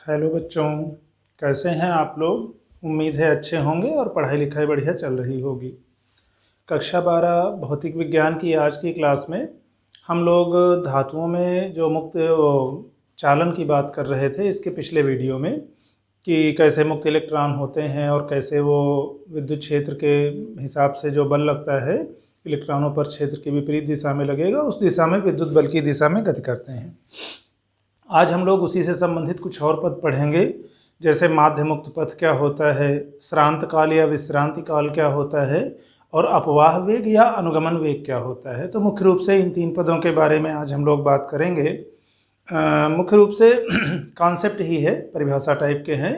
Hello बच्चों, कैसे हैं आप लोग। उम्मीद है अच्छे होंगे और पढ़ाई लिखाई बढ़िया चल रही होगी। कक्षा 12 भौतिक विज्ञान की आज की क्लास में हम लोग धातुओं में जो मुक्त चालन की बात कर रहे थे इसके पिछले वीडियो में कि कैसे मुक्त इलेक्ट्रॉन होते हैं और कैसे वो विद्युत क्षेत्र के हिसाब से जो बल लगता है इलेक्ट्रॉनों पर क्षेत्र की विपरीत दिशा में लगेगा, उस दिशा में विद्युत बल की दिशा में गति करते हैं। आज हम लोग उसी से संबंधित कुछ और पद पढ़ेंगे, जैसे माध्य मुक्त पथ क्या होता है, श्रांत काल या विश्रांति काल क्या होता है, और अपवाह वेग या अनुगमन वेग क्या होता है। तो मुख्य रूप से इन तीन पदों के बारे में आज हम लोग बात करेंगे। मुख्य रूप से कॉन्सेप्ट ही है, परिभाषा टाइप के हैं।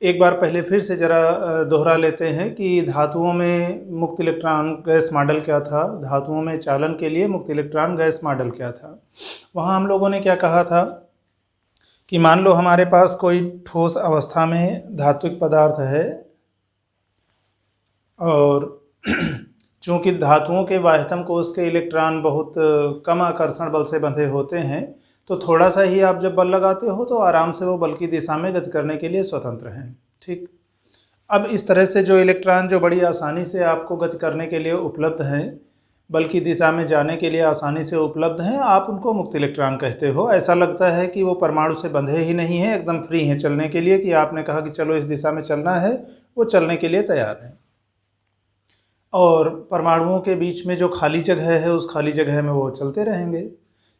एक बार पहले फिर से ज़रा दोहरा लेते हैं कि धातुओं में मुक्त इलेक्ट्रॉन गैस मॉडल क्या था, धातुओं में चालन के लिए मुक्त इलेक्ट्रॉन गैस मॉडल क्या था। वहाँ हम लोगों ने क्या कहा था कि मान लो हमारे पास कोई ठोस अवस्था में धात्विक पदार्थ है और चूंकि धातुओं के बाह्यतम कोश के इलेक्ट्रॉन बहुत कम आकर्षण बल से बंधे होते हैं, तो थोड़ा सा ही आप जब बल लगाते हो तो आराम से वो बल की दिशा में गति करने के लिए स्वतंत्र हैं। ठीक, अब इस तरह से जो इलेक्ट्रॉन जो बड़ी आसानी से आपको गति करने के लिए उपलब्ध हैं, बल की दिशा में जाने के लिए आसानी से उपलब्ध हैं, आप उनको मुक्त इलेक्ट्रॉन कहते हो। ऐसा लगता है कि वो परमाणु से बंधे ही नहीं हैं, एकदम फ्री हैं चलने के लिए, कि आपने कहा कि चलो इस दिशा में चलना है, वो चलने के लिए तैयार हैं। और परमाणुओं के बीच में जो खाली जगह है उस खाली जगह में वो चलते रहेंगे।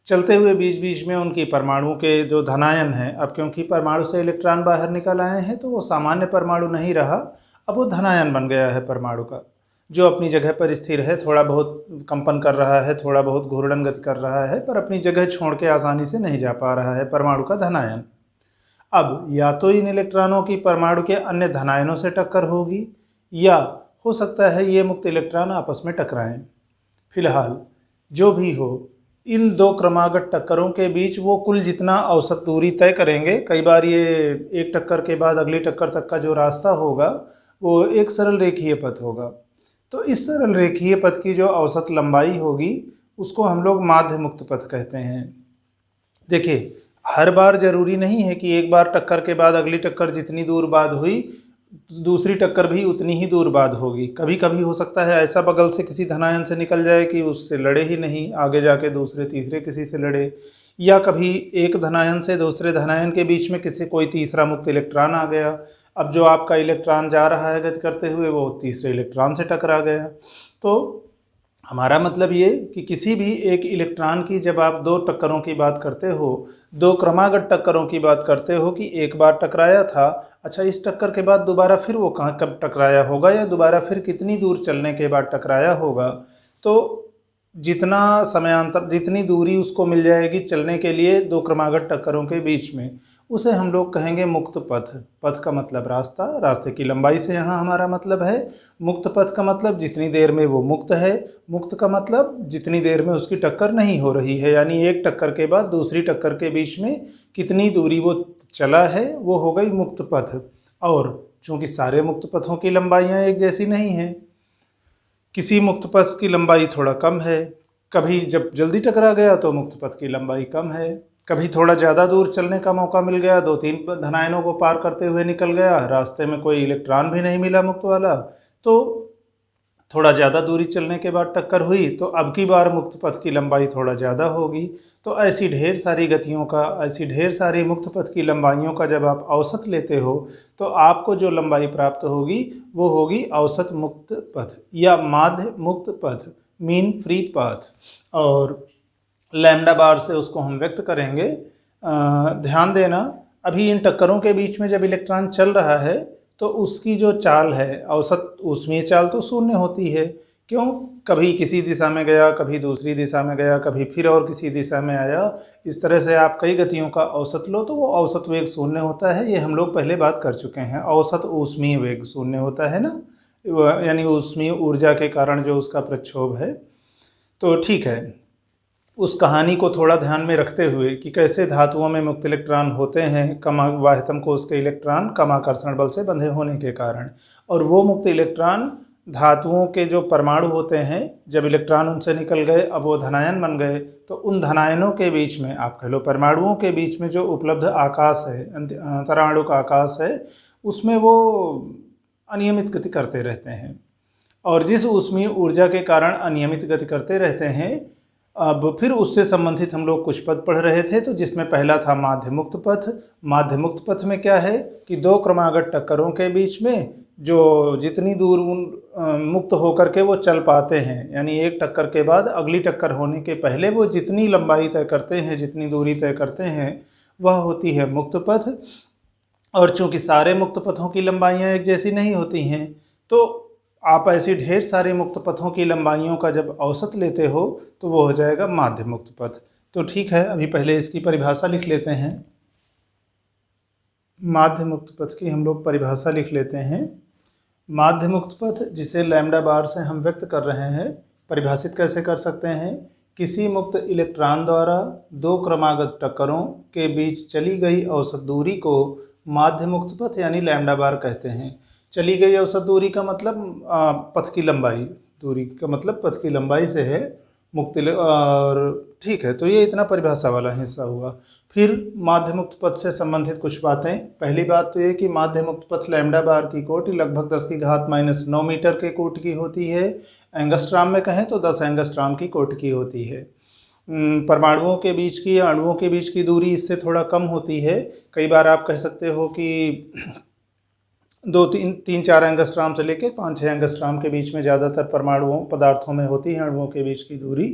चलते हुए बीच बीच में उनकी परमाणु के जो धनायन हैं, अब क्योंकि परमाणु से इलेक्ट्रॉन बाहर निकल आए हैं तो वो सामान्य परमाणु नहीं रहा, अब वो धनायन बन गया है परमाणु का, जो अपनी जगह पर स्थिर है, थोड़ा बहुत कंपन कर रहा है, थोड़ा बहुत घूर्णन गति कर रहा है, पर अपनी जगह छोड़ के आसानी से नहीं जा पा रहा है, परमाणु का धनायन। अब या तो इन इलेक्ट्रॉनों की परमाणु के अन्य धनायनों से टक्कर होगी, या हो सकता है ये मुक्त इलेक्ट्रॉन आपस में टकराएं। फिलहाल जो भी हो, इन दो क्रमागत टक्करों के बीच वो कुल जितना औसत दूरी तय करेंगे, कई बार ये एक टक्कर के बाद अगली टक्कर तक का जो रास्ता होगा वो एक सरल रेखीय पथ होगा। तो इस सरल रेखीय पथ की जो औसत लंबाई होगी उसको हम लोग माध्य मुक्त पथ कहते हैं। देखिए, हर बार जरूरी नहीं है कि एक बार टक्कर के बाद अगली टक्कर जितनी दूर बाद हुई दूसरी टक्कर भी उतनी ही दूर बाद होगी। कभी कभी हो सकता है ऐसा बगल से किसी धनायन से निकल जाए कि उससे लड़े ही नहीं, आगे जाके दूसरे तीसरे किसी से लड़े, या कभी एक धनायन से दूसरे धनायन के बीच में किसी कोई तीसरा मुक्त इलेक्ट्रॉन आ गया। अब जो आपका इलेक्ट्रॉन जा रहा है गति करते हुए वो तीसरे इलेक्ट्रॉन से टकरा गया। तो हमारा मतलब ये कि किसी भी एक इलेक्ट्रॉन की जब आप दो टक्करों की बात करते हो, दो क्रमागत टक्करों की बात करते हो कि एक बार टकराया था, अच्छा इस टक्कर के बाद दोबारा फिर वो कहाँ कब टकराया होगा, या दोबारा फिर कितनी दूर चलने के बाद टकराया होगा, तो जितना समयांतर जितनी दूरी उसको मिल जाएगी चलने के लिए दो क्रमागत टक्करों के बीच में, उसे हम लोग कहेंगे मुक्त पथ। पथ का मतलब रास्ता, रास्ते की लंबाई से यहाँ हमारा मतलब है। मुक्त पथ का मतलब जितनी देर में वो मुक्त है, मुक्त का मतलब जितनी देर में उसकी टक्कर नहीं हो रही है, यानी एक टक्कर के बाद दूसरी टक्कर के बीच में कितनी दूरी वो चला है वो हो गई मुक्त पथ। और चूँकि सारे मुक्त पथों की लंबाइयाँ एक जैसी नहीं हैं, किसी मुक्त पथ की लंबाई थोड़ा कम है, कभी जब जल्दी टकरा गया तो मुक्त पथ की लंबाई कम है, कभी थोड़ा ज़्यादा दूर चलने का मौका मिल गया, दो तीन धनायनों को पार करते हुए निकल गया, रास्ते में कोई इलेक्ट्रॉन भी नहीं मिला मुक्त वाला, तो थोड़ा ज़्यादा दूरी चलने के बाद टक्कर हुई, तो अब की बार मुक्त पथ की लंबाई थोड़ा ज़्यादा होगी। तो ऐसी ढेर सारी गतियों का, ऐसी ढेर सारी मुक्त पथ की लंबाइयों का जब आप औसत लेते हो तो आपको जो लंबाई प्राप्त होगी वो होगी औसत मुक्त पथ या माध्य मुक्त पथ, मीन फ्री पाथ। और लैम्डा बार से उसको हम व्यक्त करेंगे। ध्यान देना, अभी इन टक्करों के बीच में जब इलेक्ट्रॉन चल रहा है तो उसकी जो चाल है, औसत ऊष्मीय चाल तो शून्य होती है। क्यों? कभी किसी दिशा में गया, कभी दूसरी दिशा में गया, कभी फिर और किसी दिशा में आया। इस तरह से आप कई गतियों का औसत लो तो वो औसत वेग शून्य होता है। ये हम लोग पहले बात कर चुके हैं। औसत ऊष्मीय वेग शून्य होता है ना, यानी ऊष्मीय ऊर्जा के कारण जो उसका प्रक्षोभ है। तो ठीक है, उस कहानी को थोड़ा ध्यान में रखते हुए कि कैसे धातुओं में मुक्त इलेक्ट्रॉन होते हैं, कम बाह्यतम कोश के इलेक्ट्रॉन कम आकर्षण बल से बंधे होने के कारण, और वो मुक्त इलेक्ट्रॉन धातुओं के जो परमाणु होते हैं, जब इलेक्ट्रॉन उनसे निकल गए, अब वो धनायन बन गए, तो उन धनायनों के बीच में, आप कह लो परमाणुओं के बीच में जो उपलब्ध आकाश है, अंतराणुक आकाश है, उसमें वो अनियमित गति करते रहते हैं। और जिस ऊष्मीय ऊर्जा के कारण अनियमित गति करते रहते हैं, अब फिर उससे संबंधित हम लोग कुछ पद पढ़ रहे थे, तो जिसमें पहला था माध्य मुक्त पथ। माध्य मुक्त पथ में क्या है कि दो क्रमागत टक्करों के बीच में जो जितनी दूर मुक्त होकर के वो चल पाते हैं, यानी एक टक्कर के बाद अगली टक्कर होने के पहले वो जितनी लंबाई तय करते हैं, जितनी दूरी तय करते हैं, वह होती है मुक्त पथ। और चूंकि सारे मुक्त पथों की लंबाइयाँ एक जैसी नहीं होती हैं, तो आप ऐसी ढेर सारे मुक्त पथों की लंबाइयों का जब औसत लेते हो तो वो हो जाएगा माध्य मुक्त पथ। तो ठीक है, अभी पहले इसकी परिभाषा लिख लेते हैं। माध्य मुक्त पथ की हम लोग परिभाषा लिख लेते हैं। माध्य मुक्त पथ, जिसे लैम्डा बार से हम व्यक्त कर रहे हैं, परिभाषित कैसे कर सकते हैं? किसी मुक्त इलेक्ट्रॉन द्वारा दो क्रमागत टक्करों के बीच चली गई औसत दूरी को माध्य मुक्त पथ यानी लैम्डा बार कहते हैं। चली गई औसत दूरी का मतलब पथ की लंबाई, दूरी का मतलब पथ की लंबाई से है मुक्त। और ठीक है, तो ये इतना परिभाषा वाला हिस्सा हुआ। फिर माध्य मुक्त पथ से संबंधित कुछ बातें। पहली बात तो ये कि माध्य मुक्त पथ लैम्डा बार की कोटि लगभग 10⁻⁹ मीटर के कोटि की होती है। एंगस्ट्राम में कहें तो 10 एंगस्ट्राम की कोटि की होती है। परमाणुओं के बीच की या अणुओं के बीच की दूरी इससे थोड़ा कम होती है। कई बार आप कह सकते हो कि 2-3-4 एंगस्ट्राम से लेकर 5-6 एंगस्ट्राम के बीच में ज़्यादातर परमाणुओं पदार्थों में होती है अणुओं के बीच की दूरी।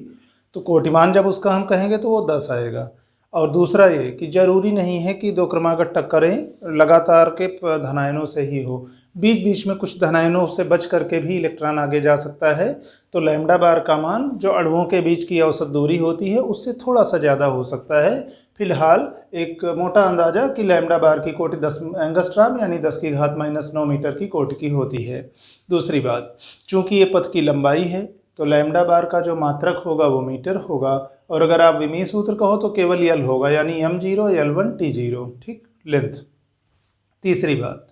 तो कोटिमान जब उसका हम कहेंगे तो वो 10 आएगा। और दूसरा ये कि जरूरी नहीं है कि दो क्रमागत टक्करें लगातार के धनायनों से ही हो, बीच बीच में कुछ धनायनों से बच करके भी इलेक्ट्रॉन आगे जा सकता है। तो लैम्डा बार का मान जो अणुओं के बीच की औसत दूरी होती है उससे थोड़ा सा ज़्यादा हो सकता है। फिलहाल एक मोटा अंदाजा कि लैम्डा बार की कोटि 10 एंगस्ट्राम यानी 10⁻⁹ मीटर की कोटि की होती है। दूसरी बात, चूंकि ये पथ की लंबाई है तो लैम्डा बार का जो मात्रक होगा वो मीटर होगा, और अगर आप विमीय सूत्र कहो तो केवल यल होगा, यानी m0 l1 t0, ठीक, लेंथ। तीसरी बात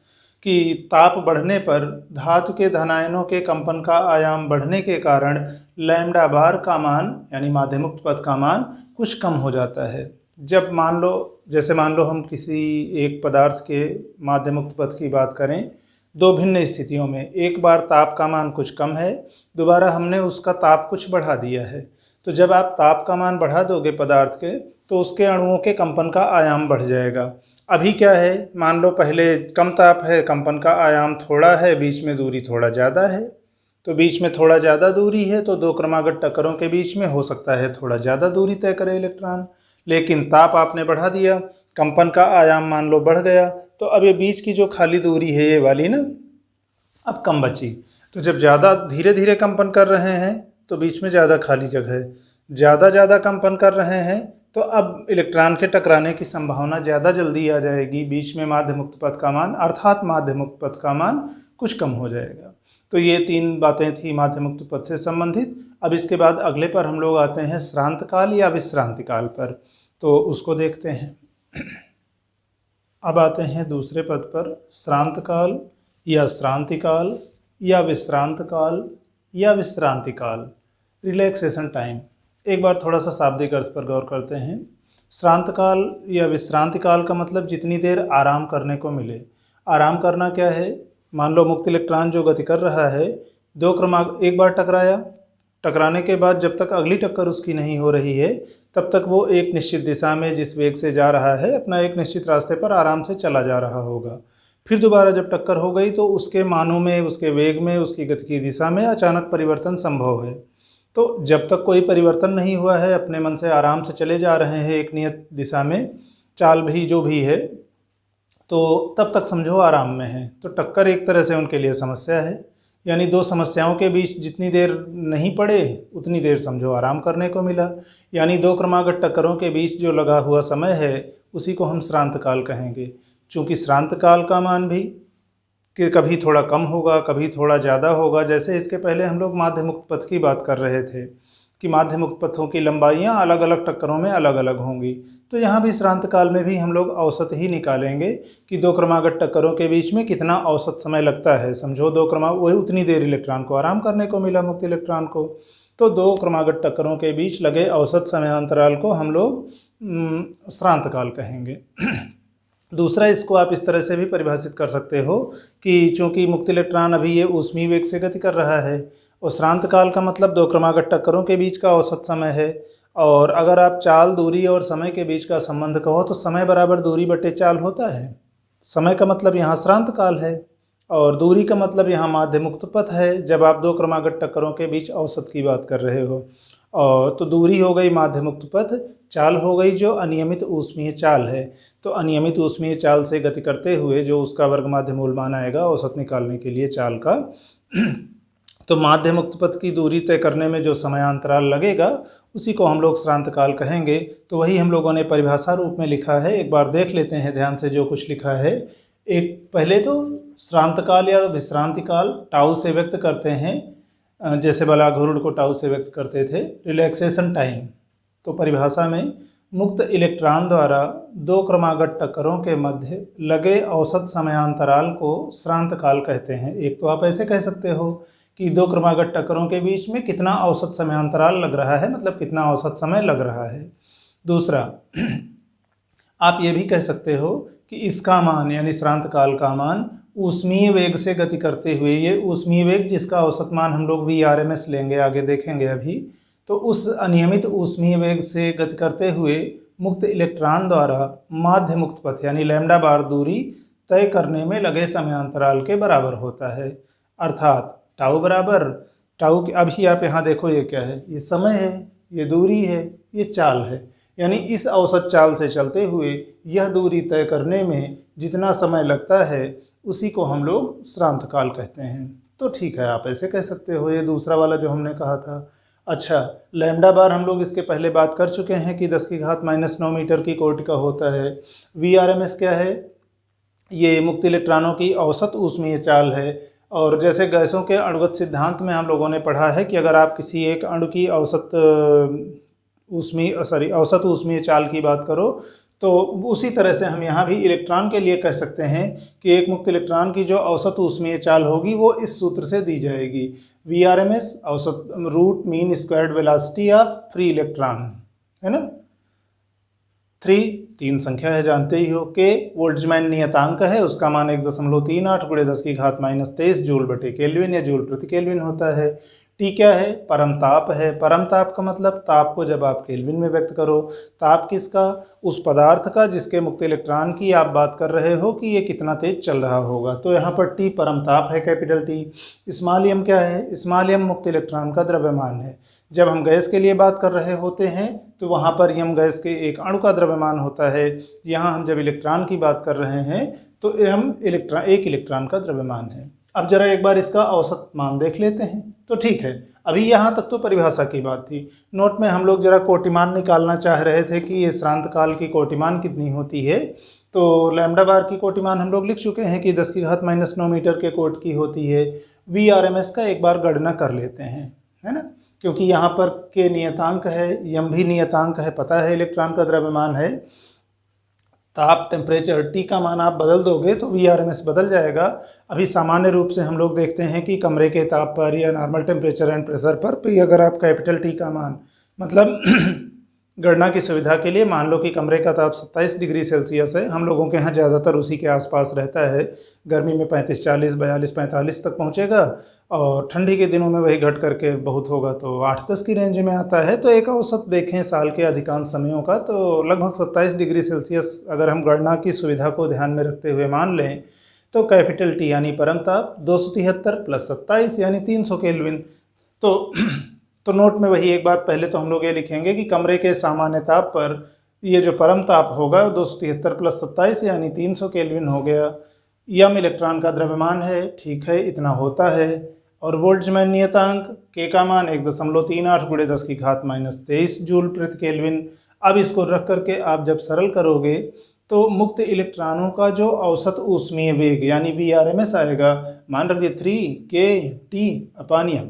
कि ताप बढ़ने पर धातु के धनायनों के कंपन का आयाम बढ़ने के कारण लैम्डा बार का मान यानी माध्य मुक्त पथ का मान कुछ कम हो जाता है। जब मान लो हम किसी एक पदार्थ के माध्य मुक्त पथ की बात करें, दो भिन्न स्थितियों में, एक बार ताप का मान कुछ कम है, दोबारा हमने उसका ताप कुछ बढ़ा दिया है। तो जब आप ताप का मान बढ़ा दोगे पदार्थ के, तो उसके अणुओं के कंपन का आयाम बढ़ जाएगा। अभी क्या है, मान लो पहले कम ताप है, कंपन का आयाम थोड़ा है, बीच में दूरी थोड़ा ज़्यादा है। तो बीच में थोड़ा ज़्यादा दूरी है तो दो क्रमागत टक्करों के बीच में हो सकता है थोड़ा ज़्यादा दूरी तय करे इलेक्ट्रॉन। लेकिन ताप आपने बढ़ा दिया, कंपन का आयाम मान लो बढ़ गया, तो अब ये बीच की जो खाली दूरी है ये वाली ना, अब कम बची। तो जब ज़्यादा धीरे धीरे कंपन कर रहे हैं तो बीच में ज़्यादा खाली जगह है, ज़्यादा कंपन कर रहे हैं तो अब इलेक्ट्रॉन के टकराने की संभावना ज़्यादा जल्दी आ जाएगी। बीच में माध्य मुक्त पथ का मान अर्थात माध्य मुक्त पथ का मान कुछ कम हो जाएगा। तो ये 3 बातें थी माध्य मुक्त पथ से संबंधित। अब इसके बाद अगले पर हम लोग आते हैं श्रांत काल या विश्रांति काल पर, तो उसको देखते हैं। अब आते हैं दूसरे पद पर, श्रांत काल या श्रांति काल या विश्रांत काल या विश्रांति काल, रिलैक्सेशन टाइम। एक बार थोड़ा सा शाब्दिक अर्थ पर गौर करते हैं। श्रांत काल या विश्रांति काल का मतलब जितनी देर आराम करने को मिले। आराम करना क्या है, मान लो मुक्त इलेक्ट्रॉन जो गति कर रहा है, एक बार टकराया, टकराने के बाद जब तक अगली टक्कर उसकी नहीं हो रही है तब तक वो एक निश्चित दिशा में जिस वेग से जा रहा है अपना एक निश्चित रास्ते पर आराम से चला जा रहा होगा। फिर दोबारा जब टक्कर हो गई तो उसके मानों में, उसके वेग में, उसकी गति की दिशा में अचानक परिवर्तन संभव है। तो जब तक कोई परिवर्तन नहीं हुआ है, अपने मन से आराम से चले जा रहे हैं एक नियत दिशा में, चाल भी जो भी है, तो तब तक समझो आराम में है। तो टक्कर एक तरह से उनके लिए समस्या है, यानी दो समस्याओं के बीच जितनी देर नहीं पड़े उतनी देर समझो आराम करने को मिला। यानी दो क्रमागत टक्करों के बीच जो लगा हुआ समय है उसी को हम श्रांत काल कहेंगे। चूँकि श्रांत काल का मान भी कि कभी थोड़ा कम होगा, कभी थोड़ा ज़्यादा होगा। जैसे इसके पहले हम लोग माध्य मुक्त पथ की बात कर रहे थे, कि माध्य मुक्त पथों की लंबाइयाँ अलग अलग टक्करों में अलग अलग होंगी। तो यहाँ भी श्रांत काल में भी हम लोग औसत ही निकालेंगे कि दो क्रमागत टक्करों के बीच में कितना औसत समय लगता है। समझो दो वही उतनी देर इलेक्ट्रॉन को आराम करने को मिला, मुक्त इलेक्ट्रॉन को। तो दो क्रमागत टक्करों के बीच लगे औसत समयांतराल को हम लोग श्रांत काल कहेंगे। दूसरा, इसको आप इस तरह से भी परिभाषित कर सकते हो कि चूंकि मुक्त इलेक्ट्रॉन अभी ये ऊष्मीय वेग से गति कर रहा है और श्रांत काल का मतलब दो क्रमागत टक्करों के बीच का औसत समय है। और अगर आप चाल, दूरी और समय के बीच का संबंध कहो तो समय बराबर दूरी बटे चाल होता है। समय का मतलब यहाँ श्रांत काल है और दूरी का मतलब यहाँ माध्य मुक्त पथ है, जब आप दो क्रमागत टक्करों के बीच औसत की बात कर रहे हो। और तो दूरी हो गई माध्य मुक्त पथ, चाल हो गई जो अनियमित ऊष्मीय चाल है। तो अनियमित ऊष्मीय चाल से गति करते हुए जो उसका वर्ग माध्य मूलमान आएगा औसत निकालने के लिए चाल का, तो माध्य मुक्त पथ की दूरी तय करने में जो समयांतराल लगेगा उसी को हम लोग श्रांत काल कहेंगे। तो वही हम लोगों ने परिभाषा रूप में लिखा है, एक बार देख लेते हैं ध्यान से जो कुछ लिखा है। एक पहले तो श्रांत काल या विश्रांति काल टाउ से व्यक्त करते हैं, जैसे बलाघुरुड़ को टाउ से व्यक्त करते थे, रिलैक्सेशन टाइम। तो परिभाषा में मुक्त इलेक्ट्रॉन द्वारा दो क्रमागत टक्करों के मध्य लगे औसत समयांतराल को श्रांत काल कहते हैं। एक तो आप ऐसे कह सकते हो कि दो क्रमागत टक्करों के बीच में कितना औसत समयांतराल लग रहा है, मतलब कितना औसत समय लग रहा है। दूसरा, आप ये भी कह सकते हो कि इसका मान यानी श्रांत काल का मान ऊष्मीय वेग से गति करते हुए, ये ऊष्मीय वेग जिसका औसत मान हम लोग VRMS लेंगे, आगे देखेंगे अभी, तो उस अनियमित ऊष्मीय वेग से गति करते हुए मुक्त इलेक्ट्रॉन द्वारा माध्य मुक्त पथ यानी लैम्डा बार दूरी तय करने में लगे समयांतराल के बराबर होता है। अर्थात टाउ बराबर टाउ के, अभी आप यहाँ देखो ये क्या है, ये समय है, ये दूरी है, ये चाल है। यानी इस औसत चाल से चलते हुए यह दूरी तय करने में जितना समय लगता है उसी को हम लोग श्रांत काल कहते हैं। तो ठीक है, आप ऐसे कह सकते हो। ये दूसरा वाला जो हमने कहा था। अच्छा, लैम्डा बार हम लोग इसके पहले बात कर चुके हैं कि 10⁻⁹ मीटर की कोटि का होता है। VRMS क्या है? ये मुक्त इलेक्ट्रॉनों की औसत ऊष्मीय चाल है। और जैसे गैसों के अणुगत सिद्धांत में हम लोगों ने पढ़ा है कि अगर आप किसी एक अणु की औसत ऊष्मीय चाल की बात करो तो उसी तरह से हम यहाँ भी इलेक्ट्रॉन के लिए कह सकते हैं कि एक मुक्त इलेक्ट्रॉन की जो औसत ऊष्मीय चाल होगी वो इस सूत्र से दी जाएगी। VRMS औसत root mean squared velocity of free electron, है ना। 3 संख्या है, जानते ही हो। के वोल्ट्जमैन नियतांक है, उसका मान 1.38 × 10⁻23 जूल बटे केल्विन या जूल प्रति केल्विन होता है। टी क्या है? परम ताप है। परम ताप का मतलब ताप को जब आप केल्विन में व्यक्त करो, ताप किसका? उस पदार्थ का जिसके मुक्त इलेक्ट्रॉन की आप बात कर रहे हो कि ये कितना तेज चल रहा होगा। तो यहाँ पर टी परम ताप है, कैपिटल टी। स्मॉल एम क्या है? स्मॉल एम मुक्त इलेक्ट्रॉन का द्रव्यमान है। जब हम गैस के लिए बात कर रहे होते हैं तो वहाँ पर यम गैस के एक अणु का द्रव्यमान होता है। यहाँ हम जब इलेक्ट्रॉन की बात कर रहे हैं तो एम एक इलेक्ट्रॉन का द्रव्यमान है। अब जरा एक बार इसका औसत मान देख लेते हैं। तो ठीक है, अभी यहाँ तक तो परिभाषा की बात थी। नोट में हम लोग जरा कोटिमान निकालना चाह रहे थे कि ये श्रांत काल की कोटिमान कितनी होती है। तो लैम्डा बार की कोटिमान हम लोग लिख चुके हैं कि 10⁻⁹ मीटर के कोट की होती है। VRMS का एक बार गणना कर लेते हैं, है ना, क्योंकि यहाँ पर के नियतांक है, यम भी नियतांक है, पता है इलेक्ट्रॉन का द्रव्यमान है। ताप, टेम्परेचर, टी का मान आप बदल दोगे तो VRMS बदल जाएगा। अभी सामान्य रूप से हम लोग देखते हैं कि कमरे के ताप पर या नॉर्मल टेम्परेचर एंड प्रेशर पर भी अगर आप कैपिटल टी का मान मतलब गणना की सुविधा के लिए मान लो कि कमरे का ताप 27 डिग्री सेल्सियस है, हम लोगों के यहाँ ज़्यादातर उसी के आसपास रहता है। गर्मी में 35, 40, 42, 45 तक पहुँचेगा और ठंडी के दिनों में वही घट करके बहुत होगा तो 8-10 की रेंज में आता है। तो एक औसत देखें साल के अधिकांश समयों का तो लगभग 27 डिग्री सेल्सियस अगर हम गणना की सुविधा को ध्यान में रखते हुए मान लें तो कैपिटल टी यानी परम ताप 273 + 27 यानी 300 केल्विन। तो नोट में वही एक बात पहले तो हम लोग ये लिखेंगे कि कमरे के सामान्य ताप पर ये जो परम ताप होगा 273 + 27 यानी 300 केल्विन हो गया। यम इलेक्ट्रॉन का द्रव्यमान है, ठीक है, इतना होता है। और वोल्ट्जमैन नियतांक के का मान 1.38 × 10⁻23 जूल प्रति केल्विन। अब इसको रख करके आप जब सरल करोगे तो मुक्त इलेक्ट्रॉनों का जो औसत ऊष्मीय वेग यानी VRMS आएगा, मान रखिए 3 kT/m।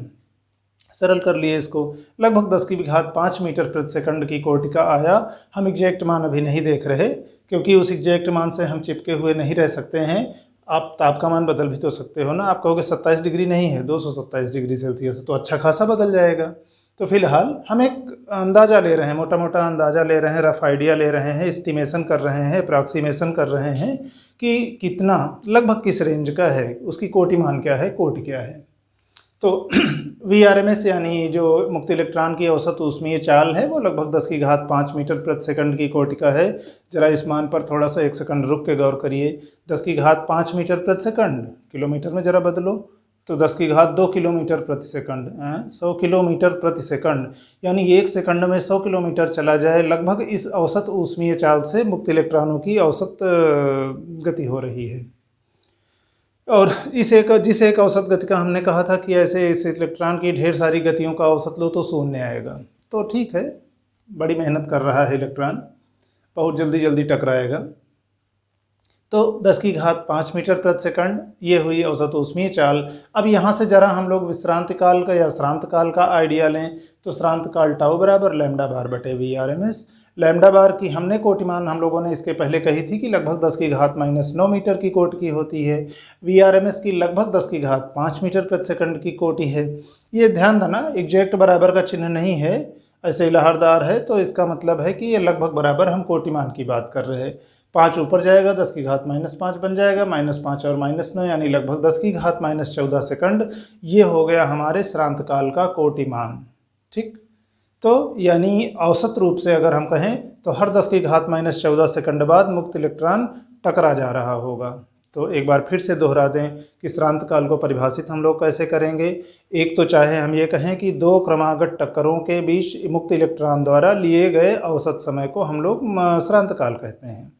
सरल कर लिए इसको, लगभग 10 की घात 5 मीटर प्रति सेकंड की कोटि का आया। हम एग्जैक्ट मान अभी नहीं देख रहे क्योंकि उस एग्जैक्ट मान से हम चिपके हुए नहीं रह सकते हैं। आप ताप का मान बदल भी तो सकते हो ना, आप कहोगे 27 डिग्री नहीं है, 227 डिग्री सेल्सियस, तो अच्छा खासा बदल जाएगा। तो फिलहाल हम एक अंदाज़ा ले रहे हैं, मोटा मोटा अंदाज़ा ले रहे हैं, रफ आइडिया ले रहे हैं, एस्टिमेशन कर रहे हैं, अप्रॉक्सीमेशन कर रहे हैं कि कितना लगभग किस रेंज का है, उसकी कोटि मान क्या है, कोटि क्या है। तो VRMS यानी जो मुक्त इलेक्ट्रॉन की औसत ऊष्मीय चाल है वो लगभग 10 की घात 5 मीटर प्रति सेकंड की कोटि का है। जरा इस मान पर थोड़ा सा 1 सेकंड रुक के गौर करिए। 10 की घात 5 मीटर प्रति सेकंड किलोमीटर में जरा बदलो तो 10 की घात 2 किलोमीटर प्रति सेकंड, 100 किलोमीटर प्रति सेकंड, यानी 1 सेकंड में 100 किलोमीटर चला जाए। लगभग इस औसत ऊष्मीय चाल से मुक्त इलेक्ट्रॉनों की औसत गति हो रही है। और जिस एक औसत गति का हमने कहा था कि ऐसे इस इलेक्ट्रॉन की ढेर सारी गतियों का औसत लो तो शून्य आएगा। तो ठीक है, बड़ी मेहनत कर रहा है इलेक्ट्रॉन, बहुत जल्दी जल्दी टकराएगा। तो 10 की घात 5 मीटर प्रति सेकंड ये हुई औसत ऊष्मीय चाल। अब यहाँ से जरा हम लोग विश्रांति काल का या श्रांत काल का आइडिया लें तो श्रांत काल टाउ बराबर लैम्डा बार बटे VRMS। लैम्डा बार की हमने कोटिमान हम लोगों ने इसके पहले कही थी कि लगभग 10 की घात -9 मीटर की कोटि की होती है। VRMS की लगभग 10 की घात 5 मीटर प्रति सेकंड की कोटि है। ये ध्यान देना, एग्जैक्ट बराबर का चिन्ह नहीं है, ऐसे लहरदार है, तो इसका मतलब है कि ये लगभग बराबर हम कोटिमान की बात कर रहे हैं। 5 ऊपर जाएगा 10 की घात -5 बन जाएगा, -5 और -9 यानी लगभग 10 की घात -14 सेकंड। ये हो गया हमारे श्रांत काल का कोटिमान। ठीक, तो यानी औसत रूप से अगर हम कहें तो हर 10 की घात -14 सेकंड बाद मुक्त इलेक्ट्रॉन टकरा जा रहा होगा। तो एक बार फिर से दोहरा दें कि श्रांत काल को परिभाषित हम लोग कैसे करेंगे। एक तो चाहे हम ये कहें कि 2 क्रमागत टक्करों के बीच मुक्त इलेक्ट्रॉन द्वारा लिए गए औसत समय को हम लोग श्रांत काल कहते हैं।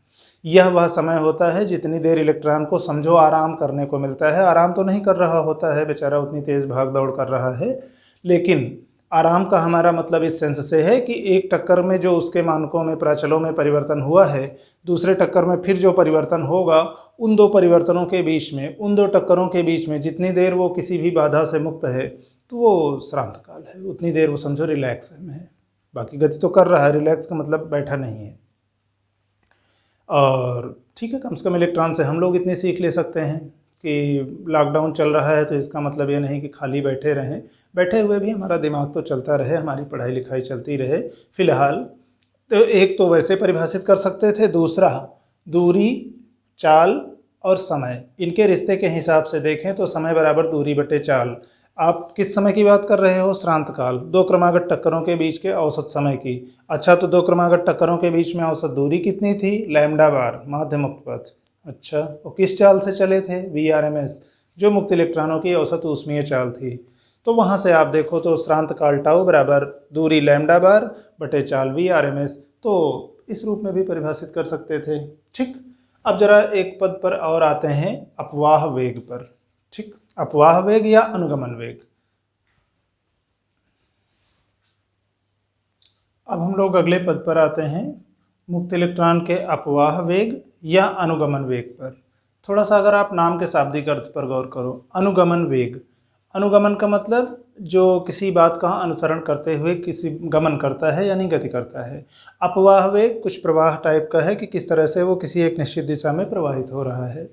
यह वह समय होता है जितनी देर इलेक्ट्रॉन को समझो आराम करने को मिलता है। आराम तो नहीं कर रहा होता है बेचारा, उतनी तेज़ भाग दौड़ कर रहा है, लेकिन आराम का हमारा मतलब इस सेंस से है कि एक टक्कर में जो उसके मानकों में प्राचलों में परिवर्तन हुआ है, दूसरे टक्कर में फिर जो परिवर्तन होगा, उन दो परिवर्तनों के बीच में, उन दो टक्करों के बीच में जितनी देर वो किसी भी बाधा से मुक्त है तो वो श्रांत काल है। उतनी देर वो समझो रिलैक्स में है। बाकी गति तो कर रहा है, रिलैक्स का मतलब बैठा नहीं है। और ठीक है, कम से कम इलेक्ट्रॉन से हम लोग इतनी सीख ले सकते हैं कि लॉकडाउन चल रहा है तो इसका मतलब ये नहीं कि खाली बैठे रहें, बैठे हुए भी हमारा दिमाग तो चलता रहे, हमारी पढ़ाई लिखाई चलती रहे। फिलहाल तो एक तो वैसे परिभाषित कर सकते थे, दूसरा दूरी, चाल और समय, इनके रिश्ते के हिसाब से देखें तो समय बराबर दूरी बटे चाल। आप किस समय की बात कर रहे हो? श्रांत काल, 2 क्रमागत टक्करों के बीच के औसत समय की। अच्छा, तो 2 क्रमागत टक्करों के बीच में औसत दूरी कितनी थी? लैम्डा बार, माध्य मुक्त पथ। अच्छा, और किस चाल से चले थे? VRMS, जो मुक्त इलेक्ट्रॉनों की औसत ऊष्मीय चाल थी। तो वहाँ से आप देखो तो श्रांत काल टाउ बराबर दूरी लैम्डा बार बटे चाल VRMS, तो इस रूप में भी परिभाषित कर सकते थे। ठीक, अब जरा एक पद पर और आते हैं, अपवाह वेग पर। ठीक, अपवाह वेग या अनुगमन वेग। अब हम लोग अगले पद पर आते हैं, मुक्त इलेक्ट्रॉन के अपवाह वेग या अनुगमन वेग पर। थोड़ा सा अगर आप नाम के शाब्दिक अर्थ पर गौर करो, अनुगमन वेग, अनुगमन का मतलब जो किसी बात का अनुसरण करते हुए किसी गमन करता है यानी गति करता है। अपवाह वेग कुछ प्रवाह टाइप का है कि किस तरह से वो किसी एक निश्चित दिशा में प्रवाहित हो रहा है।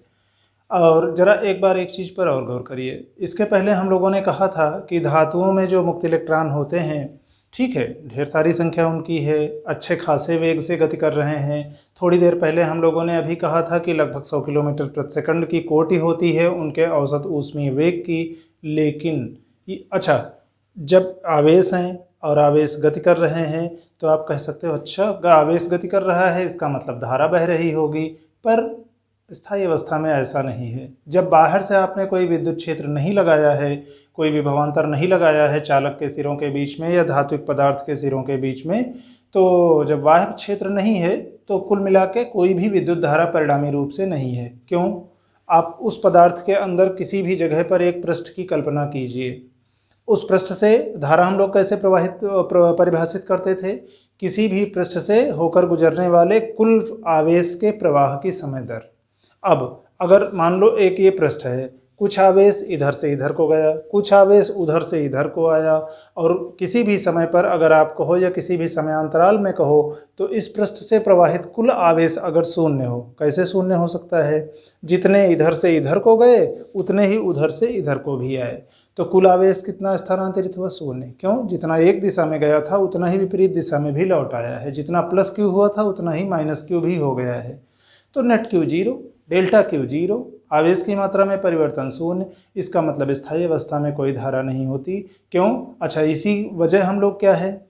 और ज़रा एक बार एक चीज़ पर और गौर करिए। इसके पहले हम लोगों ने कहा था कि धातुओं में जो मुक्त इलेक्ट्रॉन होते हैं, ठीक है, ढेर सारी संख्या उनकी है, अच्छे खासे वेग से गति कर रहे हैं। थोड़ी देर पहले हम लोगों ने अभी कहा था कि लगभग 100 किलोमीटर प्रति सेकंड की कोटि होती है उनके औसत ऊष्मीय वेग की। लेकिन अच्छा, जब आवेश हैं और आवेश गति कर रहे हैं तो आप कह सकते हो अच्छा, आवेश गति कर रहा है इसका मतलब धारा बह रही होगी, पर स्थायी अवस्था में ऐसा नहीं है। जब बाहर से आपने कोई विद्युत क्षेत्र नहीं लगाया है, कोई विभवांतर नहीं लगाया है चालक के सिरों के बीच में या धात्विक पदार्थ के सिरों के बीच में, तो जब बाह्य क्षेत्र नहीं है तो कुल मिला के कोई भी विद्युत धारा परिणामी रूप से नहीं है। क्यों? आप उस पदार्थ के अंदर किसी भी जगह पर एक पृष्ठ की कल्पना कीजिए। उस पृष्ठ से धारा हम लोग कैसे परिभाषित करते थे? किसी भी पृष्ठ से होकर गुजरने वाले कुल आवेश के प्रवाह की समय दर। अब अगर मान लो एक ये पृष्ठ है, कुछ आवेश इधर से इधर को गया, कुछ आवेश उधर से इधर को आया, और किसी भी समय पर अगर आप कहो या किसी भी समयांतराल में कहो तो इस पृष्ठ से प्रवाहित कुल आवेश अगर शून्य हो, कैसे शून्य हो सकता है? जितने इधर से इधर को गए उतने ही उधर से इधर को भी आए, तो कुल आवेश कितना स्थानांतरित हुआ? शून्य। क्यों? जितना एक दिशा में गया था उतना ही विपरीत दिशा में भी लौट आया है, जितना प्लस क्यू हुआ था उतना ही माइनस क्यू भी हो गया है। तो net Q zero, delta Q zero, आवेश की मात्रा में परिवर्तन शून्य। इसका मतलब स्थायी अवस्था में कोई धारा नहीं होती। क्यों? अच्छा, इसी वजह हम लोग क्या है,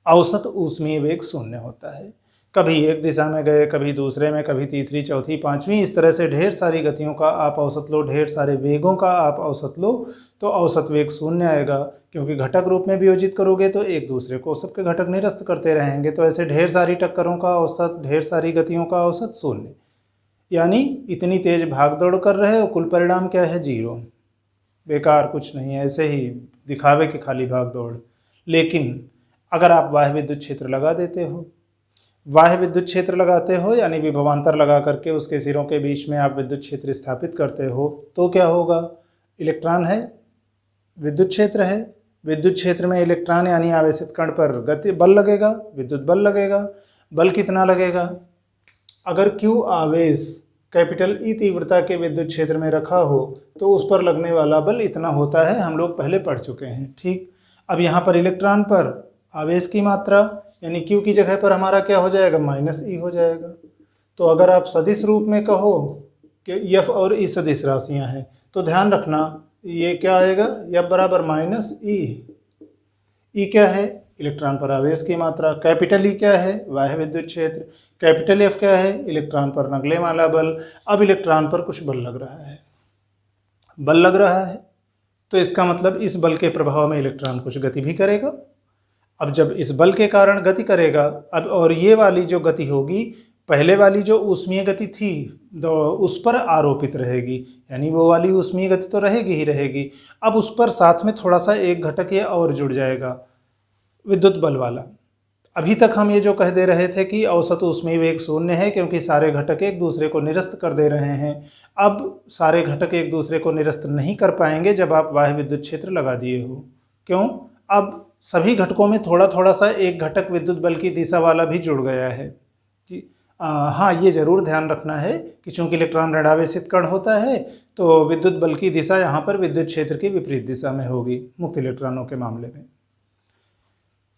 औसत ऊष्मीय वेग शून्य होता है। कभी एक दिशा में गए, कभी दूसरे में, कभी तीसरी, चौथी, पांचवी, इस तरह से ढेर सारी गतियों का आप औसत लो, ढेर सारे वेगों का आप औसत लो, तो औसत वेग शून्य आएगा। क्योंकि घटक रूप में वियोजित करोगे तो एक दूसरे को सबके घटक निरस्त करते रहेंगे, तो ऐसे ढेर सारी टक्करों का औसत, ढेर सारी गतियों का औसत शून्य। यानी इतनी तेज भाग दौड़ कर रहे हो, कुल परिणाम क्या है? जीरो, बेकार, कुछ नहीं है, ऐसे ही दिखावे की खाली भाग दौड़। लेकिन अगर आप बाह्य विद्युत क्षेत्र लगा देते हो, बाह्य विद्युत क्षेत्र लगाते हो यानी विभवांतर लगा करके उसके सिरों के बीच में आप विद्युत क्षेत्र स्थापित करते हो, तो क्या होगा? इलेक्ट्रॉन है, विद्युत क्षेत्र है, विद्युत क्षेत्र में इलेक्ट्रॉन यानी आवेशित कण पर गति बल लगेगा, विद्युत बल लगेगा। बल कितना लगेगा? अगर Q आवेश कैपिटल E तीव्रता के विद्युत क्षेत्र में रखा हो तो उस पर लगने वाला बल इतना होता है, हम लोग पहले पढ़ चुके हैं। ठीक, अब यहाँ पर इलेक्ट्रॉन पर आवेश की मात्रा यानी Q की जगह पर हमारा क्या हो जाएगा? माइनस E हो जाएगा। तो अगर आप सदिश रूप में कहो कि F और E सदिश राशियाँ हैं, तो ध्यान रखना ये क्या आएगा? F बराबर माइनस E। E क्या है? इलेक्ट्रॉन पर आवेश की मात्रा। कैपिटल E क्या है? बाह्य विद्युत क्षेत्र। कैपिटल F क्या है? इलेक्ट्रॉन पर लगने वाला बल। अब इलेक्ट्रॉन पर कुछ बल लग रहा है, बल लग रहा है, तो इसका मतलब इस बल के प्रभाव में इलेक्ट्रॉन कुछ गति भी करेगा। अब जब इस बल के कारण गति करेगा, अब और ये वाली जो गति होगी, पहले वाली जो ऊष्मीय गति थी उस पर आरोपित रहेगी, यानी वो वाली ऊष्मीय गति तो रहेगी ही रहेगी। अब उस पर साथ में थोड़ा सा एक घटक ये और जुड़ जाएगा, विद्युत बल वाला। अभी तक हम ये जो कह दे रहे थे कि औसत ऊष्मीय वेग शून्य है क्योंकि सारे घटक एक दूसरे को निरस्त कर दे रहे हैं। अब सारे घटक एक दूसरे को निरस्त नहीं कर पाएंगे जब आप बाह्य विद्युत क्षेत्र लगा दिए हो। क्यों? अब सभी घटकों में थोड़ा थोड़ा सा एक घटक विद्युत बल की दिशा वाला भी जुड़ गया है जी। हाँ, ये जरूर ध्यान रखना है कि चूंकि इलेक्ट्रॉन ऋणावेशित कण होता है तो विद्युत बल की दिशा यहाँ पर विद्युत क्षेत्र की विपरीत दिशा में होगी मुक्त इलेक्ट्रॉनों के मामले में।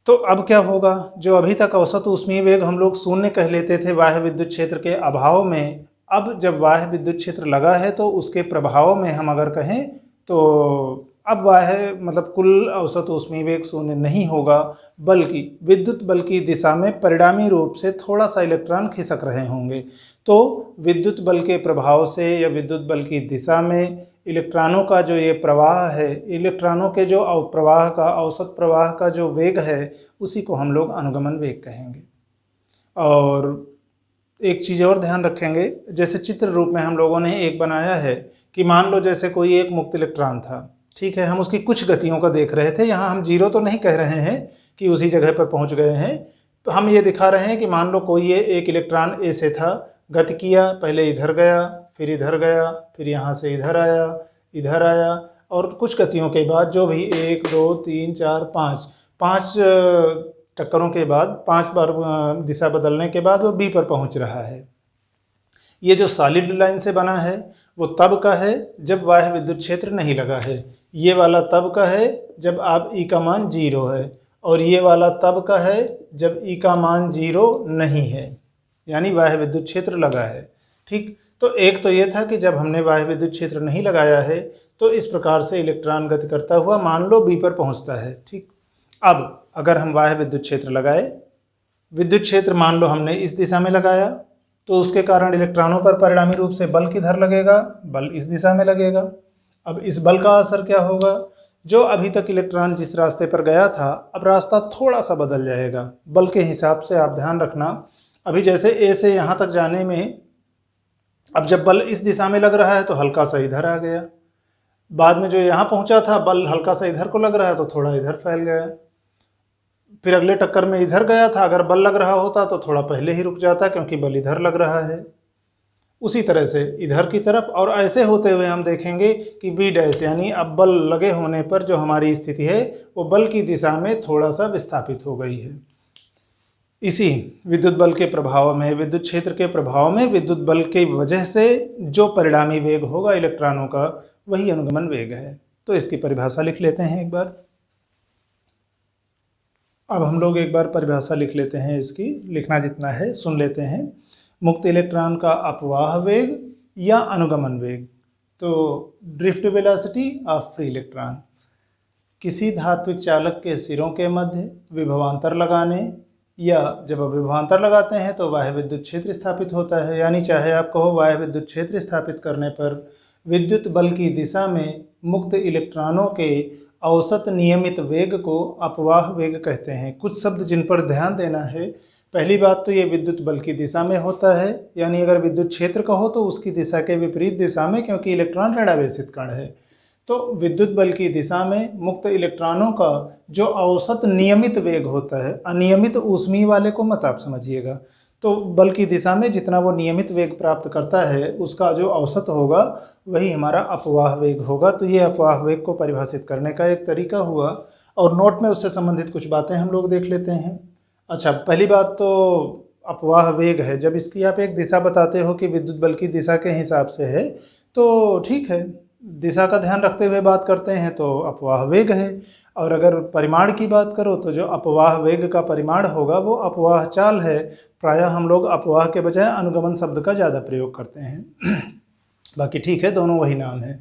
तो अब क्या होगा? जो अभी तक औसत ऊष्मीय वेग हम लोग शून्य कह लेते थे बाह्य विद्युत क्षेत्र के अभाव में, अब जब बाह्य विद्युत क्षेत्र लगा है तो उसके प्रभाव में हम अगर कहें तो अब बाह्य मतलब कुल औसत ऊष्मीय वेग शून्य नहीं होगा, बल्कि विद्युत बल की दिशा में परिणामी रूप से थोड़ा सा इलेक्ट्रॉन खिसक रहे होंगे। तो विद्युत बल के प्रभाव से या विद्युत बल की दिशा में इलेक्ट्रॉनों का जो ये प्रवाह है, इलेक्ट्रॉनों के जो प्रवाह का औसत प्रवाह का जो वेग है उसी को हम लोग अनुगमन वेग कहेंगे। और एक चीज़ और ध्यान रखेंगे, जैसे चित्र रूप में हम लोगों ने एक बनाया है कि मान लो जैसे कोई एक मुक्त इलेक्ट्रॉन था, ठीक है, हम उसकी कुछ गतियों का देख रहे थे। यहाँ हम जीरो तो नहीं कह रहे हैं कि उसी जगह पर पहुँच गए हैं, तो हम ये दिखा रहे हैं कि मान लो कोई ये एक इलेक्ट्रॉन ए से था, गति किया, पहले इधर गया, फिर इधर गया, फिर यहाँ से इधर आया, और कुछ गतियों के बाद जो भी 1 2 3 4 5 टक्करों के बाद 5 बार दिशा बदलने के बाद वो बी पर पहुँच रहा है। ये जो सॉलिड लाइन से बना है वो तब का है जब बाह्य विद्युत क्षेत्र नहीं लगा है, ये वाला तब का है जब आप ई का मान 0 है, और ये वाला तब का है जब ई का मान 0 नहीं है, यानी बाह्य विद्युत क्षेत्र लगा है। ठीक, तो एक तो ये था कि जब हमने बाह्य विद्युत क्षेत्र नहीं लगाया है तो इस प्रकार से इलेक्ट्रॉन गति करता हुआ मान लो बी पर पहुंचता है। ठीक, अब अगर हम बाह्य विद्युत क्षेत्र लगाए, विद्युत क्षेत्र मान लो हमने इस दिशा में लगाया, तो उसके कारण इलेक्ट्रॉनों पर परिणामी रूप से बल किधर लगेगा? बल इस दिशा में लगेगा। अब इस बल का असर क्या होगा? जो अभी तक इलेक्ट्रॉन जिस रास्ते पर गया था अब रास्ता थोड़ा सा बदल जाएगा बल के हिसाब से। आप ध्यान रखना, अभी जैसे ए से यहाँ तक जाने में अब जब बल इस दिशा में लग रहा है तो हल्का सा इधर आ गया, बाद में जो यहाँ पहुँचा था बल हल्का सा इधर को लग रहा है तो थोड़ा इधर फैल गया, फिर अगले टक्कर में इधर गया था, अगर बल लग रहा होता तो थोड़ा पहले ही रुक जाता क्योंकि बल इधर लग रहा है। उसी तरह से इधर की तरफ, और ऐसे होते हुए हम देखेंगे कि बी डैश यानी अब बल लगे होने पर जो हमारी स्थिति है वो बल की दिशा में थोड़ा सा विस्थापित हो गई है। इसी विद्युत बल के प्रभाव में, विद्युत क्षेत्र के प्रभाव में विद्युत बल की वजह से जो परिणामी वेग होगा इलेक्ट्रॉनों का, वही अनुगमन वेग है। तो इसकी परिभाषा लिख लेते हैं एक बार। अब हम लोग एक बार परिभाषा लिख लेते हैं, इसकी लिखना जितना है सुन लेते हैं। मुक्त इलेक्ट्रॉन का अपवाह वेग या अनुगमन वेग। तो drift velocity of free electron, किसी धात्विक चालक के सिरों के मध्य विभवांतर लगाने, या जब आप विभवांतर लगाते हैं तो बाह्य विद्युत क्षेत्र स्थापित होता है। यानी चाहे आप कहो बाह्य विद्युत क्षेत्र स्थापित करने पर विद्युत बल की दिशा में मुक्त इलेक्ट्रॉनों के औसत नियमित वेग को अपवाह वेग कहते हैं। कुछ शब्द जिन पर ध्यान देना है। पहली बात तो ये विद्युत बल की दिशा में होता है, यानी अगर विद्युत क्षेत्र कहो तो उसकी दिशा के विपरीत दिशा में, क्योंकि इलेक्ट्रॉन ऋणावेशित कण है। तो विद्युत बल की दिशा में मुक्त इलेक्ट्रॉनों का जो औसत नियमित वेग होता है, अनियमित ऊष्मीय वाले को मत आप समझिएगा, तो बल की दिशा में जितना वो नियमित वेग प्राप्त करता है उसका जो औसत होगा वही हमारा अपवाह वेग होगा। तो ये अपवाह वेग को परिभाषित करने का एक तरीका हुआ, और नोट में उससे संबंधित कुछ बातें हम लोग देख लेते हैं। अच्छा, पहली बात तो अपवाह वेग है, जब इसकी आप एक दिशा बताते हो कि विद्युत बल की दिशा के हिसाब से है तो ठीक है, दिशा का ध्यान रखते हुए बात करते हैं तो अपवाह वेग है। और अगर परिमाण की बात करो तो जो अपवाह वेग का परिमाण होगा वो अपवाह चाल है। प्रायः हम लोग अपवाह के बजाय अनुगमन शब्द का ज़्यादा प्रयोग करते हैं बाकी ठीक है, दोनों वही नाम है।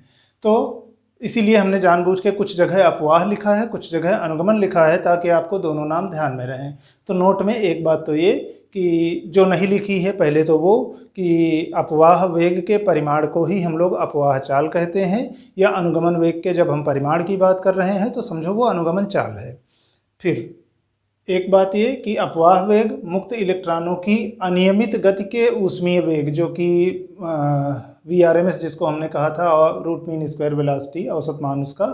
तो इसीलिए हमने जानबूझ के कुछ जगह अपवाह लिखा है, कुछ जगह अनुगमन लिखा है, ताकि आपको दोनों नाम ध्यान में रहें। तो नोट में एक बात तो ये कि जो नहीं लिखी है पहले तो वो कि अपवाह वेग के परिमाण को ही हम लोग अपवाह चाल कहते हैं, या अनुगमन वेग के जब हम परिमाण की बात कर रहे हैं तो समझो वो अनुगमन चाल है। फिर एक बात ये कि अपवाह वेग मुक्त इलेक्ट्रॉनों की अनियमित गति के ऊष्मीय वेग, जो कि VRMS जिसको हमने कहा था, और रूट मीन स्क्वायर वेलोसिटी, औसत मान उसका,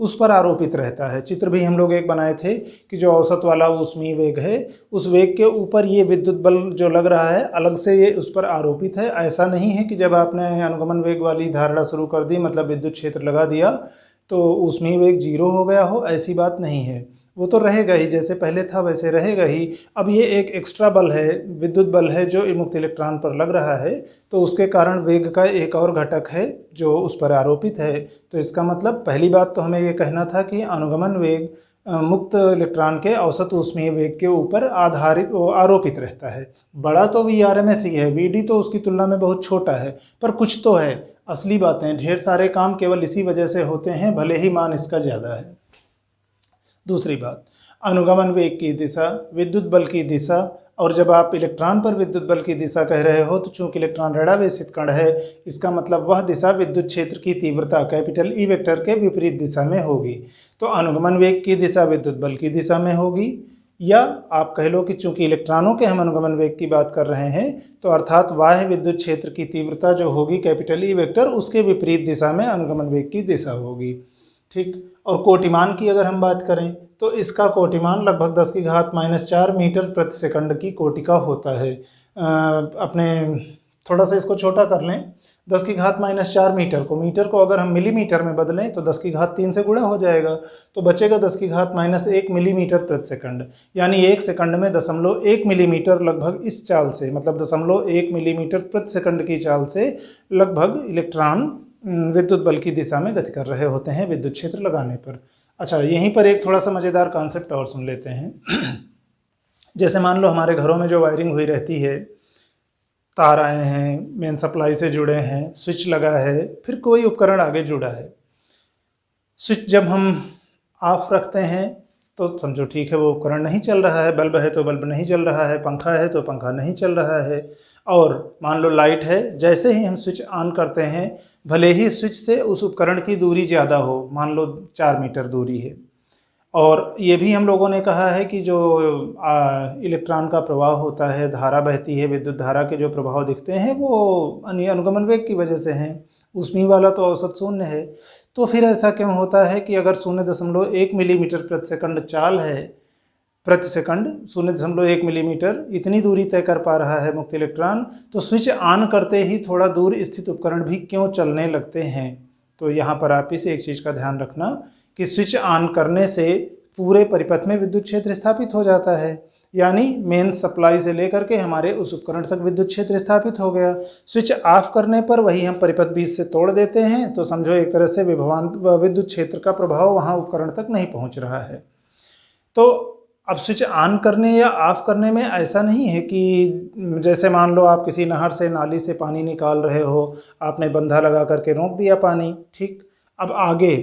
उस पर आरोपित रहता है। चित्र भी हम लोग एक बनाए थे कि जो औसत वाला ऊष्मीय वेग है उस वेग के ऊपर ये विद्युत बल जो लग रहा है अलग से ये उस पर आरोपित है। ऐसा नहीं है कि जब आपने अनुगमन वेग वाली धारणा शुरू कर दी, मतलब विद्युत क्षेत्र लगा दिया, तो ऊष्मीय वेग जीरो हो गया हो, ऐसी बात नहीं है। वो तो रहेगा ही, जैसे पहले था वैसे रहेगा ही। अब ये एक एक्स्ट्रा बल है, विद्युत बल है जो मुक्त इलेक्ट्रॉन पर लग रहा है, तो उसके कारण वेग का एक और घटक है जो उस पर आरोपित है। तो इसका मतलब पहली बात तो हमें ये कहना था कि अनुगमन वेग मुक्त इलेक्ट्रॉन के औसत ऊष्मीय वेग के ऊपर आरोपित रहता है। बड़ा तो VRMS ही है, VD तो उसकी तुलना में बहुत छोटा है, पर कुछ तो है। असली बातें, ढेर सारे काम केवल इसी वजह से होते हैं, भले ही मान इसका ज़्यादा है। दूसरी बात, अनुगमन वेग की दिशा, विद्युत बल की दिशा, और जब आप इलेक्ट्रॉन पर विद्युत बल की दिशा कह रहे हो तो चूंकि इलेक्ट्रॉन ऋणावेशित कण है, इसका मतलब वह दिशा विद्युत क्षेत्र की तीव्रता कैपिटल E वेक्टर के विपरीत दिशा में होगी। तो अनुगमन वेग की दिशा विद्युत बल की दिशा में होगी, या आप कह लो कि चूंकि इलेक्ट्रॉनों के हम अनुगमन वेग की बात कर रहे हैं तो अर्थात बाह्य विद्युत क्षेत्र की तीव्रता जो होगी कैपिटल E वेक्टर, उसके विपरीत दिशा में अनुगमन वेग की दिशा होगी। ठीक। और कोटिमान की अगर हम बात करें तो इसका कोटिमान लगभग 10⁻⁴ मीटर प्रति सेकंड की कोटि का होता है। अपने थोड़ा सा इसको छोटा कर लें, 10⁻⁴ मीटर को, मीटर को अगर हम मिलीमीटर में बदलें तो 10⁻³ से गुणा हो जाएगा, तो बचेगा 10⁻⁻1 मिलीमीटर प्रति सेकंड। यानी 1 सेकंड में 0.1 मिलीमीटर लगभग इस चाल से, मतलब 0.1 मिलीमीटर प्रति सेकंड की चाल से लगभग इलेक्ट्रॉन विद्युत बल की दिशा में गति कर रहे होते हैं विद्युत क्षेत्र लगाने पर। अच्छा, यहीं पर एक थोड़ा सा मज़ेदार कॉन्सेप्ट और सुन लेते हैं। जैसे मान लो हमारे घरों में जो वायरिंग हुई रहती है, तार आए हैं, मेन सप्लाई से जुड़े हैं, स्विच लगा है, फिर कोई उपकरण आगे जुड़ा है। स्विच जब हम ऑफ रखते हैं तो समझो ठीक है वो उपकरण नहीं चल रहा है, बल्ब है तो बल्ब नहीं चल रहा है, पंखा है तो पंखा नहीं चल रहा है। और मान लो लाइट है, जैसे ही हम स्विच ऑन करते हैं, भले ही स्विच से उस उपकरण की दूरी ज़्यादा हो, मान लो 4 मीटर दूरी है, और ये भी हम लोगों ने कहा है कि जो इलेक्ट्रॉन का प्रवाह होता है, धारा बहती है, विद्युत धारा के जो प्रभाव दिखते हैं वो अनुगमन वेग की वजह से हैं। ऊष्मीय वाला तो औसत शून्य है। तो फिर ऐसा क्यों होता है कि अगर 0.1 मिलीमीटर प्रति सेकंड चाल है प्रति सेकंड 0.1 मिलीमीटर इतनी दूरी तय कर पा रहा है मुक्त इलेक्ट्रॉन, तो स्विच ऑन करते ही थोड़ा दूर स्थित उपकरण भी क्यों चलने लगते हैं। तो यहाँ पर आप इस एक चीज़ का ध्यान रखना कि स्विच ऑन करने से पूरे परिपथ में विद्युत क्षेत्र स्थापित हो जाता है, यानी मेन सप्लाई से लेकर के हमारे उस उपकरण तक विद्युत क्षेत्र स्थापित हो गया। स्विच ऑफ करने पर वही हम परिपथ बीच से तोड़ देते हैं, तो समझो एक तरह से विद्युत क्षेत्र का प्रभाव वहाँ उपकरण तक नहीं पहुँच रहा है। तो अब स्विच ऑन करने या ऑफ करने में ऐसा नहीं है कि जैसे मान लो आप किसी नहर से नाली से पानी निकाल रहे हो, आपने बंधा लगा करके रोक दिया पानी, ठीक। अब आगे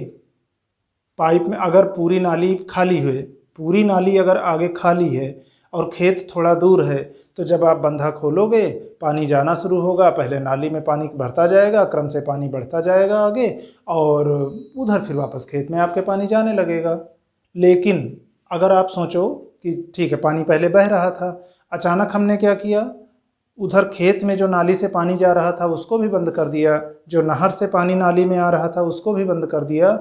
पाइप में अगर पूरी नाली खाली है, पूरी नाली अगर आगे खाली है और खेत थोड़ा दूर है, तो जब आप बंधा खोलोगे पानी जाना शुरू होगा, पहले नाली में पानी बढ़ता जाएगा, क्रम से पानी बढ़ता जाएगा आगे, और उधर फिर वापस खेत में आपके पानी जाने लगेगा। लेकिन अगर आप सोचो कि ठीक है पानी पहले बह रहा था, अचानक हमने क्या किया, उधर खेत में जो नाली से पानी जा रहा था उसको भी बंद कर दिया, जो नहर से पानी नाली में आ रहा था उसको भी बंद कर दिया,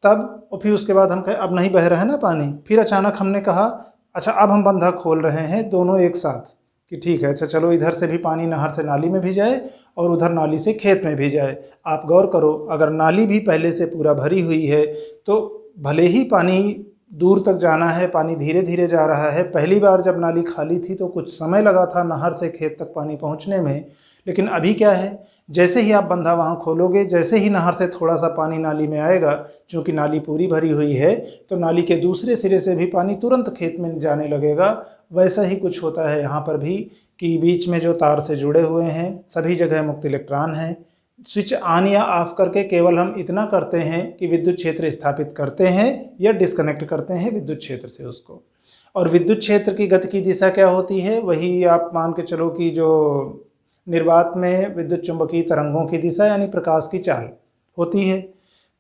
तब और फिर उसके बाद हम कहे अब नहीं बह रहा है ना पानी, फिर अचानक हमने कहा अच्छा अब हम बंधा खोल रहे हैं दोनों एक साथ कि ठीक है अच्छा चलो इधर से भी पानी नहर से नाली में भी जाए और उधर नाली से खेत में भी जाए। आप गौर करो, अगर नाली भी पहले से पूरा भरी हुई है तो भले ही पानी दूर तक जाना है, पानी धीरे धीरे जा रहा है। पहली बार जब नाली खाली थी तो कुछ समय लगा था नहर से खेत तक पानी पहुंचने में, लेकिन अभी क्या है, जैसे ही आप बंधा वहाँ खोलोगे, जैसे ही नहर से थोड़ा सा पानी नाली में आएगा, क्योंकि नाली पूरी भरी हुई है तो नाली के दूसरे सिरे से भी पानी तुरंत खेत में जाने लगेगा। वैसा ही कुछ होता है यहाँ पर भी कि बीच में जो तार से जुड़े हुए हैं सभी जगह मुक्त इलेक्ट्रॉन हैं। स्विच ऑन या ऑफ करके केवल हम इतना करते हैं कि विद्युत क्षेत्र स्थापित करते हैं या डिस्कनेक्ट करते हैं विद्युत क्षेत्र से उसको। और विद्युत क्षेत्र की गति की दिशा क्या होती है, वही आप मान के चलो कि जो निर्वात में विद्युत चुंबकीय तरंगों की दिशा यानी प्रकाश की चाल होती है,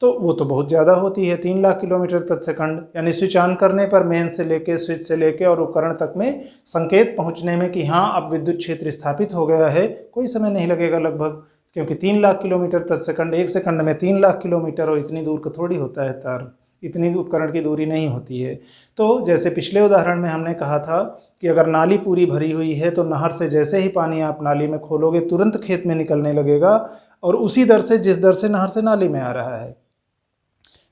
तो वो तो बहुत ज़्यादा होती है, 3 लाख किलोमीटर प्रति सेकंड। यानी स्विच ऑन करने पर मेन से लेके स्विच से लेके और उपकरण तक में संकेत पहुंचने में कि हाँ अब विद्युत क्षेत्र स्थापित हो गया है, कोई समय नहीं लगेगा लगभग, क्योंकि 3 लाख किलोमीटर प्रति सेकंड, 1 सेकंड में 3 लाख किलोमीटर, और इतनी दूर का थोड़ी होता है तार, इतनी उपकरण की दूरी नहीं होती है। तो जैसे पिछले उदाहरण में हमने कहा था कि अगर नाली पूरी भरी हुई है तो नहर से जैसे ही पानी आप नाली में खोलोगे तुरंत खेत में निकलने लगेगा, और उसी दर से जिस दर से नहर से नाली में आ रहा है।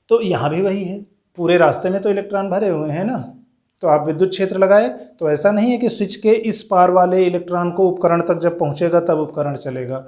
तो यहाँ भी वही है, पूरे रास्ते में तो इलेक्ट्रॉन भरे हुए हैं ना, तो आप विद्युत क्षेत्र लगाए तो ऐसा नहीं है कि स्विच के इस पार वाले इलेक्ट्रॉन को उपकरण तक जब पहुँचेगा तब उपकरण चलेगा।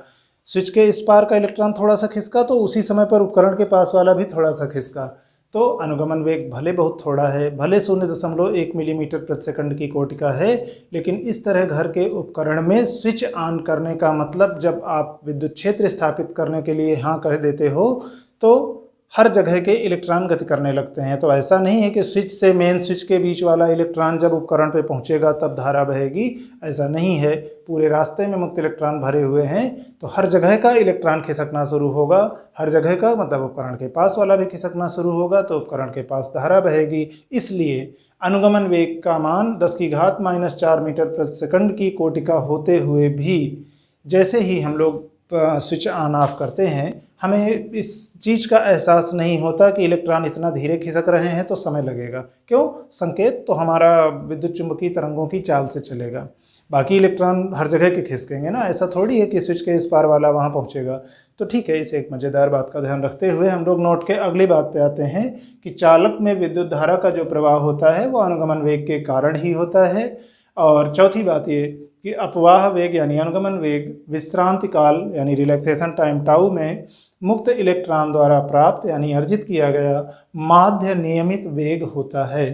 स्विच के इस पार का इलेक्ट्रॉन थोड़ा सा खिसका तो उसी समय पर उपकरण के पास वाला भी थोड़ा सा खिसका, तो अनुगमन वेग भले बहुत थोड़ा है, भले 0.1 मिलीमीटर प्रति सेकंड की कोटि का है, लेकिन इस तरह घर के उपकरण में स्विच ऑन करने का मतलब जब आप विद्युत क्षेत्र स्थापित करने के लिए हाँ कह देते हो तो हर जगह के इलेक्ट्रॉन गति करने लगते हैं। तो ऐसा नहीं है कि स्विच से मेन स्विच के बीच वाला इलेक्ट्रॉन जब उपकरण पे पहुंचेगा तब धारा बहेगी, ऐसा नहीं है। पूरे रास्ते में मुक्त इलेक्ट्रॉन भरे हुए हैं तो हर जगह का इलेक्ट्रॉन खिसकना शुरू होगा, हर जगह का मतलब उपकरण के पास वाला भी खिसकना शुरू होगा तो उपकरण के पास धारा बहेगी। इसलिए अनुगमन वेग का मान 10⁻⁻⁴ मीटर प्रति सेकंड की कोटि का होते हुए भी जैसे ही हम लोग स्विच ऑन ऑफ करते हैं हमें इस चीज़ का एहसास नहीं होता कि इलेक्ट्रॉन इतना धीरे खिसक रहे हैं तो समय लगेगा। क्यों? संकेत तो हमारा विद्युत चुंबकीय तरंगों की चाल से चलेगा, बाकी इलेक्ट्रॉन हर जगह के खिसकेंगे ना, ऐसा थोड़ी है कि स्विच के इस पार वाला वहाँ पहुँचेगा। तो ठीक है, इस एक मज़ेदार बात का ध्यान रखते हुए हम लोग नोट के अगली बात पे आते हैं कि चालक में विद्युत धारा का जो प्रवाह होता है वो अनुगमन वेग के कारण ही होता है। और चौथी बात ये कि अपवाह वेग यानी अनुगमन वेग विश्रांति काल यानी रिलैक्सेशन टाइम टाउ में मुक्त इलेक्ट्रॉन द्वारा प्राप्त यानी अर्जित किया गया माध्य नियमित वेग होता है।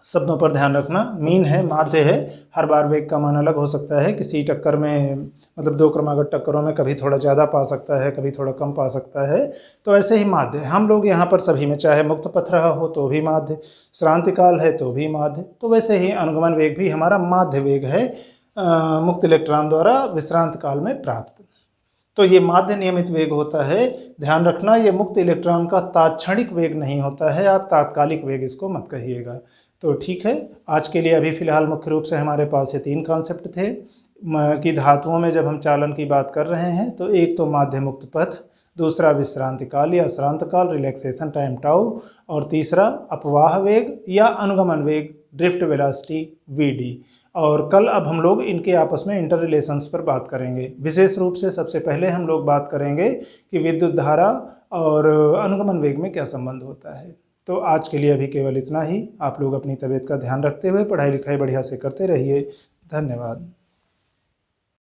शब्दों पर ध्यान रखना, मीन है, माध्य है, हर बार वेग का मान अलग हो सकता है। किसी टक्कर में मतलब 2 क्रमागत टक्करों में कभी थोड़ा ज़्यादा पा सकता है, कभी थोड़ा कम पा सकता है, तो ऐसे ही माध्य हम लोग यहाँ पर सभी में, चाहे मुक्त पथ रहा हो तो भी माध्य, श्रांतिकाल है तो भी माध्य, तो वैसे ही अनुगमन वेग भी हमारा माध्य वेग है मुक्त इलेक्ट्रॉन द्वारा विश्रांत काल में प्राप्त। तो ये माध्य नियमित वेग होता है। ध्यान रखना, ये मुक्त इलेक्ट्रॉन का तात्क्षणिक वेग नहीं होता है, आप तात्कालिक वेग इसको मत कहिएगा। तो ठीक है, आज के लिए अभी फ़िलहाल मुख्य रूप से हमारे पास ये 3 कॉन्सेप्ट थे कि धातुओं में जब हम चालन की बात कर रहे हैं तो एक तो माध्य मुक्त पथ, दूसरा विश्रांति काल या श्रांत काल रिलैक्सेशन टाइम टाउ, और तीसरा अपवाह वेग या अनुगमन वेग ड्रिफ्ट वेलोसिटी वीडी। और कल अब हम लोग इनके आपस में इंटर रिलेशंस पर बात करेंगे। विशेष रूप से सबसे पहले हम लोग बात करेंगे कि विद्युत धारा और अनुगमन वेग में क्या संबंध होता है। तो आज के लिए अभी केवल इतना ही। आप लोग अपनी तबीयत का ध्यान रखते हुए पढ़ाई लिखाई बढ़िया से करते रहिए। धन्यवाद।